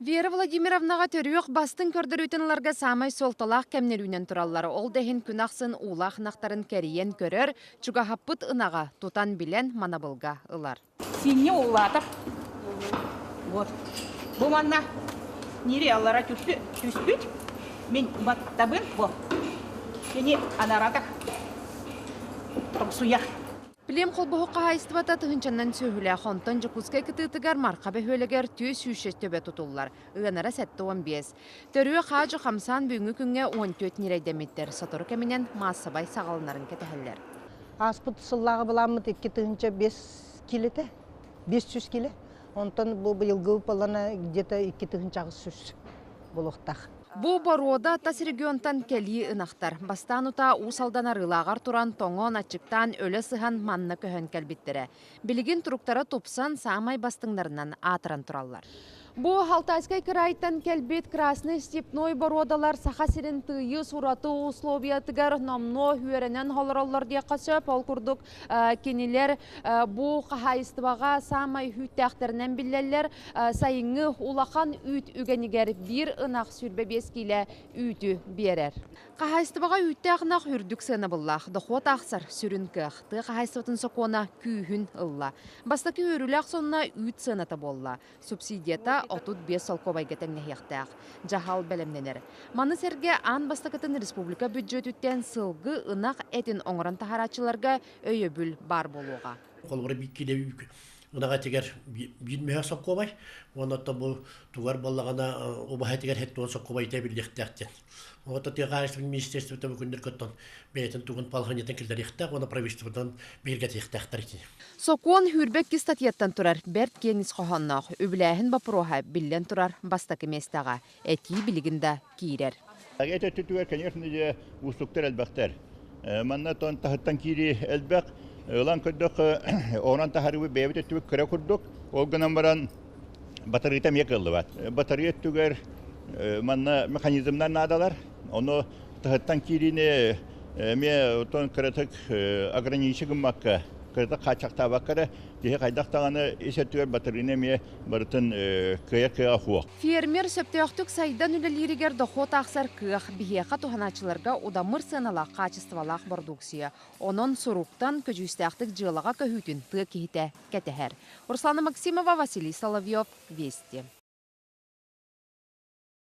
Вера Владимировнаға төріөк бастың көрдірүйтінларға самай солталақ кәмнелуінен тұраллары. Ол дәхін күнақсын улақ нақтарын кәриен көрер, чугахаппыт ынаға тутан билен манабылға ылар. Сине улатып. Вот. Бұл манна нере аллара түспіт. Мен баттабын бұл. Сені анаратақ тұрсуяқ. Білем қолбұғы қағайыстыбата тұхынчаннан сөйілі қонтан жүкізгі кітігігер марқа бөхөлігер түйіс үйшет төбе тұтулар. Үгінара сәтті 15. Төріе қағажы қамсан бүгінгі күнге 14 нерейдеметтер. Сатыры кәменен массабай сағалынарын кетігілер. Аспыт сыллағы бұламыд 2 тұхынча 5 келеті, 500 келе. Онтан бұл бұйылғы болана где-то 2 тұхынчағы сүз бұлықтақ. Бу борода тас регионтан кәлі ынақтар. Бастан ұта усалдан арылағар туран тоңон ачыктан өлі сыған манны көхін кәлбеттері. Білігін тұруқтары топсан самай бастыңдарынан атыран тураллар. Бу Халтайскай крайтан кәлбет красный степной бородалар саха сирен тыйы сураты условиятыгар намно хүеренен холороллар дия қасып ол күрдік кенелер бу қағайыстыбаға самай хүттәқтерінен білелер сайыңы улақан үт үгенігер бір ынақ сүрбе бескейлі үті берер. Қағайыстыбаға үттәқнақ үрдік сыны бұллақ. Дұқот ақсар сүрін кіқті қағайыстыбатын соқуына күйін ылла. Бастаки өріләқ сонына үт сынаты болла. Субсидията отут 5 солковай кетеңне яқтақ. Жахал бәлемненер. Маны серге ан бастакатын республика бюджетүттен сылғы ынақ әтін оңыран тахарачыларға өйі бүл бар болуға. Қолғыры бейкелі ынаға тегер білмеге соққобай, онатта бұл туғар балағана обаға тегер хетті он соққобай тәбілдектәқтен. Онатта теға ғайыстың министерствода бүкіндер көттен бәйтін туғын палғанеттен келдер ектәқ, оны правительстводан бергет ектәқтар екен. Сокуон хүрбек статьяттан турар бәрт кеңіз қоғаннақ, өбіләхін бапыроға білден турар бастакы местаға, әти білігінде кейрер. Это тутуер, конечно, же устуктер әлбәқтер. Манна тон тахыттан кири әлбәқ, Улан көддік оңан тахарыбы бәйбіт өттібі көрі күрдік. Ол гынан баран батарейтам ек ылды бат. Батарейт түгер манна механизмнан надалар. Оны тахыттан киріне ме отон кіретік ограничигім маққа. Кіретік қачақта баққары. Дегі қайдақтағаны есет түгер батарейне ме барытын көйе хуақ. Фермер сөптеуқтік сайдан үлелерігер дұқот ақсар күйіқ бігеқа туханачыларға удамыр сыналақ качестволақ продукция. Онын сұруқтан көжістіқтік жылыға көхітін тұғы кейті кәтігер. Руслана Максимова, Василий Соловьев, Вести.